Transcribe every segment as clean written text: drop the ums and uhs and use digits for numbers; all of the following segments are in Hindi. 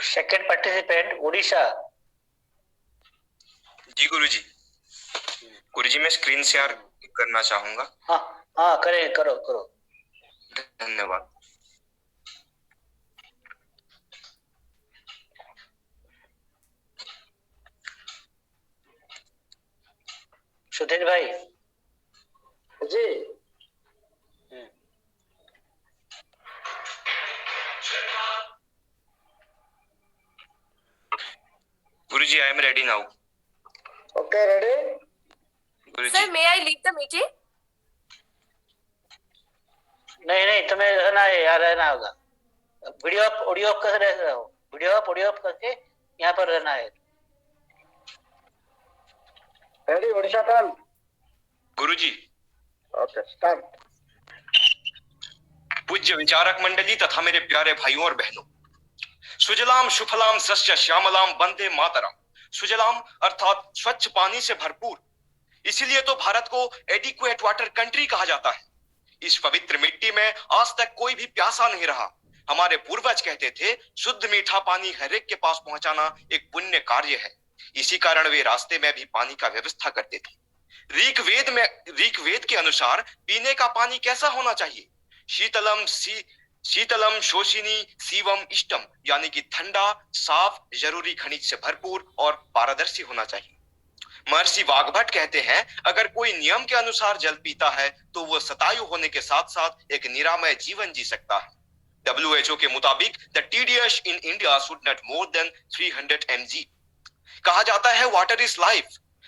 Second participant Odisha. जी गुरुजी। गुरुजी मैं स्क्रीन शेयर करना चाहूंगा। हाँ हाँ, करें, करो करो। धन्यवाद। सुधीर भाई ji. Guruji I am ready now. Okay, ready. Guruji sir may I leave the meeting? नहीं नहीं, तुम्हें रहना है, यहाँ रहना होगा। वीडियो ऑडियो ऑफ कर रहे हो, वीडियो ऑफ करके यहाँ पर रहना है। Ready, Odisha turn. Guruji. Okay, start. पूज्य विचारक मंडली तथा मेरे प्यारे भाइयों और बहनों, सुजलाम सुफलाम सस्य श्यामलाम वंदे मातरम। सुजलाम अर्थात स्वच्छ पानी से भरपूर, इसीलिए तो भारत को एडिक्वेट वाटर कंट्री कहा जाता है। इस पवित्र मिट्टी में आज तक कोई भी प्यासा नहीं रहा। हमारे पूर्वज कहते थे शुद्ध मीठा पानी हर एक के पास पहुंचाना एक पुण्य कार्य है। इसी कारण वे रास्ते में भी पानी का व्यवस्था करते थे। ऋग्वेद के अनुसार पीने का पानी कैसा होना चाहिए? शीतलम शोषिनी शिवम इष्टम, यानी कि ठंडा, साफ, जरूरी खनिज से भरपूर और पारदर्शी होना चाहिए। महर्षि वाग्भट कहते हैं अगर कोई नियम के अनुसार जल पीता है तो वो शतायु होने के साथ साथ एक निरामय जीवन जी सकता है। WHO के मुताबिक the TDS in India should not more than 300 mg। कहा जाता है वाटर इज लाइफ।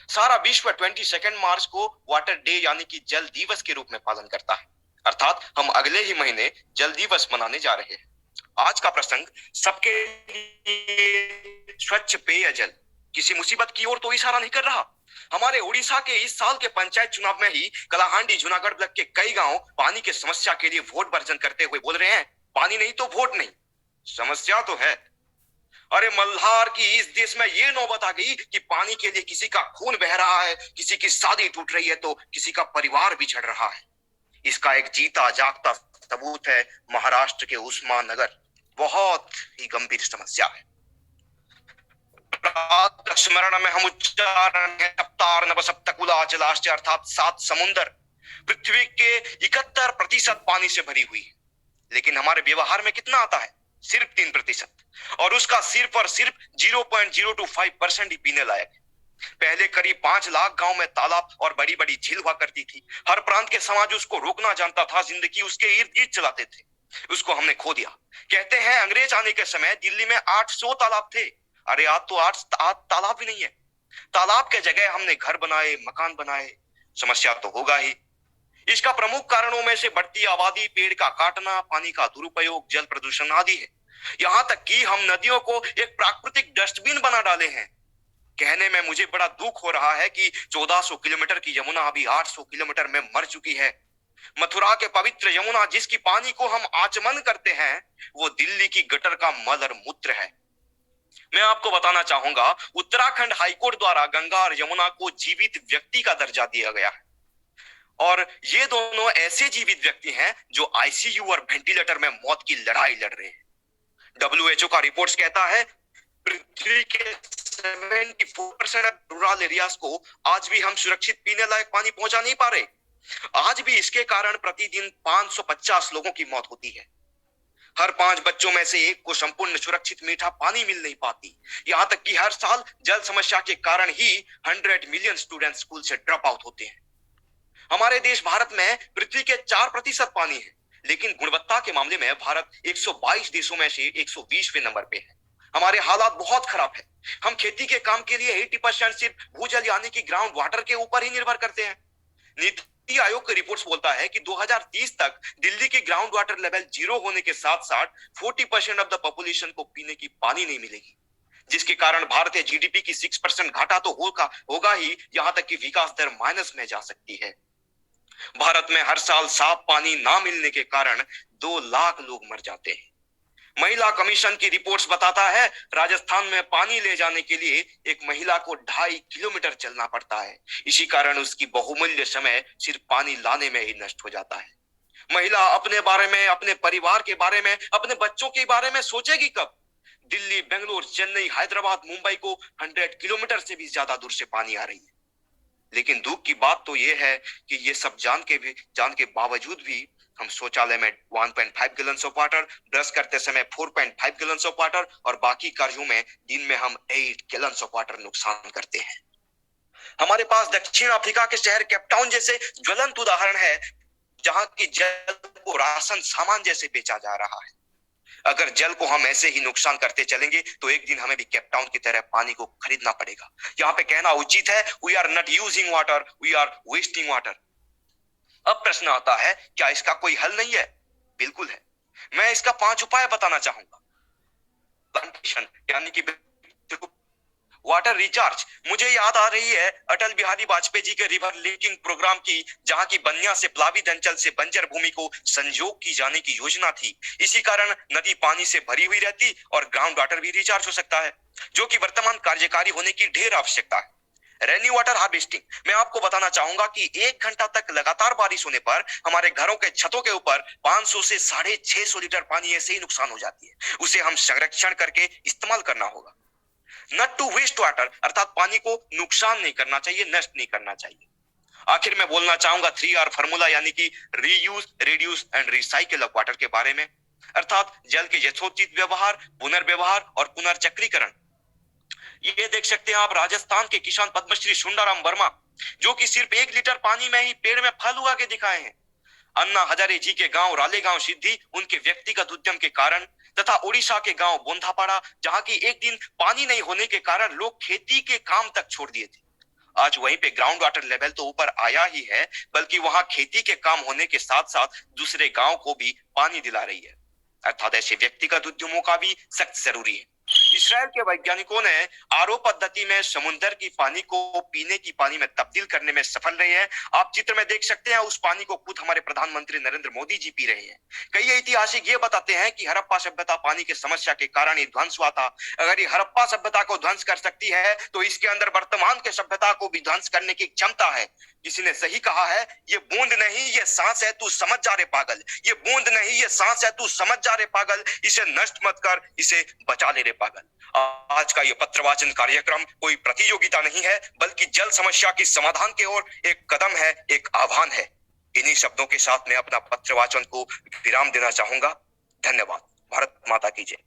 सारा विश्व 22 मार्च को वाटर डे यानी कि जल दिवस के रूप में पालन करता है, अर्थात हम अगले ही महीने जल दिवस मनाने जा रहे हैं। आज का प्रसंग सबके लिए स्वच्छ पेयजल। किसी मुसीबत की ओर तो इशारा नहीं कर रहा। हमारे उड़ीसा के इस साल के पंचायत चुनाव में ही कलाहांडी जूनागढ़ ब्लॉक के कई गांव पानी की समस्या के लिए वोट वर्जन करते हुए बोल रहे हैं पानी नहीं तो वोट नहीं। समस्या तो है। अरे मल्हार की इस देश में ये नौबत आ गई कि पानी के लिए किसी का खून बह रहा है, किसी की शादी टूट रही है तो किसी का परिवार बिछड़ रहा है। इसका एक जीता जागता सबूत है महाराष्ट्र के उस्माननगर। बहुत ही गंभीर समस्या है। स्मरण में हम उच्चारण है सप्तार नवसप्तकुला जलाशय अर्थात 7 समुंदर पृथ्वी के 71% पानी से भरी हुई है, लेकिन हमारे व्यवहार में कितना आता है? सिर्फ 3%, और उसका सिर्फ और सिर्फ 0.025% ही पीने लायक है। पहले करीब 5 लाख गांव में तालाब और बड़ी बड़ी झील हुआ करती थी। हर प्रांत के समाज उसको रोकना जानता था, जिंदगी उसके इर्द गिर्द चलाते थे। उसको हमने खो दिया। कहते हैं अंग्रेज आने के समय दिल्ली में 800 तालाब थे। अरे आज तो 8 तालाब भी नहीं है। तालाब के जगह हमने घर बनाए, मकान बनाए। समस्या तो होगा ही। इसका प्रमुख कारणों में से बढ़ती आबादी, पेड़ का काटना, पानी का दुरुपयोग, जल प्रदूषण आदि है। यहाँ तक कि हम नदियों को एक प्राकृतिक डस्टबिन बना डाले हैं। कहने में मुझे बड़ा दुख हो रहा है कि 1400 किलोमीटर की यमुना अभी 800 किलोमीटर में मर चुकी है। मथुरा के पवित्र यमुना जिसकी पानी को हम आचमन करते हैं, वो दिल्ली की गटर का मल और मूत्र है। मैं आपको बताना चाहूंगा उत्तराखंड हाईकोर्ट द्वारा गंगा और यमुना को जीवित व्यक्ति का दर्जा दिया गया है, और ये दोनों ऐसे जीवित व्यक्ति हैं जो ICU और वेंटिलेटर में मौत की लड़ाई लड़ रहे हैं। WHO का रिपोर्ट्स कहता है पृथ्वी के 74% रूरल एरियाज को आज भी हम सुरक्षित पीने लायक पानी पहुंचा नहीं पा रहे। आज भी इसके कारण प्रतिदिन 550 लोगों की मौत होती है। हर 5 बच्चों में से एक को संपूर्ण सुरक्षित मीठा पानी मिल नहीं पाती। यहाँ तक कि हर साल जल समस्या के कारण ही 100 मिलियन स्टूडेंट स्कूल से ड्रॉप आउट होते हैं। हमारे देश भारत में पृथ्वी के 4% पानी है, लेकिन गुणवत्ता के मामले में भारत 122 देशों में से 120वें नंबर पे है। हमारे हालात बहुत खराब है। हम खेती के काम के लिए 80% सिर्फ भूजल यानी कि ग्राउंड वाटर के ऊपर ही निर्भर करते हैं। नीति आयोग की रिपोर्ट्स बोलता है कि 2030 तक दिल्ली की ग्राउंड वाटर लेवल 0 होने के साथ साथ 40% ऑफ द पॉपुलेशन को पीने की पानी नहीं मिलेगी, जिसके कारण भारतीय GDP की 6% घाटा तो होगा ही, यहाँ तक कि विकास दर माइनस में जा सकती है। भारत में हर साल साफ पानी ना मिलने के कारण 2 लाख लोग मर जाते हैं। महिला कमीशन की रिपोर्ट्स बताता है राजस्थान में पानी ले जाने के लिए एक महिला को 2.5 किलोमीटर चलना पड़ता है। इसी कारण उसकी बहुमूल्य समय सिर्फ पानी लाने में ही नष्ट हो जाता है। महिला अपने बारे में, अपने परिवार के बारे में, अपने बच्चों के बारे में सोचेगी कब? दिल्ली, बेंगलोर, चेन्नई, हैदराबाद, मुंबई को 100 किलोमीटर से भी ज्यादा दूर से पानी आ रही है। लेकिन दुख की बात तो यह है कि ये सब जान के बावजूद भी हम शौचालय में 1.5 गैलन ऑफ वाटर, ब्रश करते समय 4.5 गैलन ऑफ वाटर और बाकी कार्यों में दिन में हम 8 गैलन ऑफ वाटर नुकसान करते हैं। हमारे पास दक्षिण अफ्रीका के शहर केपटाउन जैसे ज्वलंत उदाहरण है, जहां की जल को राशन सामान जैसे बेचा जा रहा है। अगर जल को हम ऐसे ही नुकसान करते चलेंगे तो एक दिन हमें भी केपटाउन की तरह पानी को खरीदना पड़ेगा। यहाँ पे कहना उचित है, we are not using water, we are wasting water. अब प्रश्न आता है, क्या इसका कोई हल नहीं है? बिल्कुल है। मैं इसका 5 उपाय बताना चाहूंगा। प्लांटेशन यानी कि वाटर रिचार्ज। मुझे याद आ रही है अटल बिहारी वाजपेयी जी के रिवर लिंकिंग प्रोग्राम की, जहां की बनिया से प्लावित अंचल से बंजर भूमि को संजोग की जाने की योजना थी। इसी कारण नदी पानी से भरी हुई रहती और ग्राउंड वाटर भी रिचार्ज हो सकता है, जो कि वर्तमान कार्यकारी होने की ढेर आवश्यकता है। रेनी वाटर हार्वेस्टिंग। मैं आपको बताना चाहूंगा कि 1 घंटा तक लगातार बारिश होने पर हमारे घरों के छतों के ऊपर 500 से 650 लीटर पानी ऐसे ही नुकसान हो जाती है। उसे हम संरक्षण करके इस्तेमाल करना होगा। नॉट टू वेस्ट वाटर, अर्थात पानी को नुकसान नहीं करना चाहिए, नष्ट नहीं करना चाहिए। आखिर में बोलना चाहूंगा 3R फॉर्मूला यानी कि reuse, reduce and recycle of water के बारे में, अर्थात जल के यथोचित व्यवहार, पुनर्व्यवहार और पुनर्चक्रीकरण। ये देख सकते हैं आप राजस्थान के किसान पद्मश्री सुंदराम वर्मा, जो कि सिर्फ 1 लीटर पानी में ही पेड़ में फल उगा के दिखाए हैं। अन्ना हजारे जी के गांव रालेगांव सिद्धि उनके व्यक्तिगत उद्यम के कारण, तथा ओडिशा के गांव बोंधापाड़ा, जहां की एक दिन पानी नहीं होने के कारण लोग खेती के काम तक छोड़ दिए थे। आज वहीं पे ग्राउंड वाटर लेवल तो ऊपर आया ही है, बल्कि वहां खेती के काम होने के साथ साथ दूसरे गांव को भी पानी दिला रही है। अर्थात ऐसे व्यक्तिगत उद्यमों का भी सख्त जरूरी है। इसराइल के वैज्ञानिकों ने आरओ पद्धति में समुद्र की पानी को पीने की पानी में तब्दील करने में सफल रहे हैं। आप चित्र में देख सकते हैं, उस पानी को खुद हमारे प्रधानमंत्री नरेंद्र मोदी जी पी रहे हैं। कई ऐतिहासिक ये बताते हैं कि हड़प्पा सभ्यता पानी की समस्या के कारण ही ध्वंस हुआ था। अगर ये हड़प्पा सभ्यता को ध्वंस कर सकती है तो इसके अंदर वर्तमान के सभ्यता को भी ध्वंस करने की क्षमता है। किसी ने सही कहा है, ये बूंद नहीं ये सांस है, तू समझ जा रे पागल। ये बूंद नहीं ये सांस है, तू समझ जा रे पागल। इसे नष्ट मत कर, इसे बचा ले रे पागल। आज का ये पत्र वाचन कार्यक्रम कोई प्रतियोगिता नहीं है, बल्कि जल समस्या की समाधान की ओर एक कदम है, एक आह्वान है। इन्हीं शब्दों के साथ मैं अपना पत्र वाचन को विराम देना चाहूंगा। धन्यवाद। भारत माता की जय।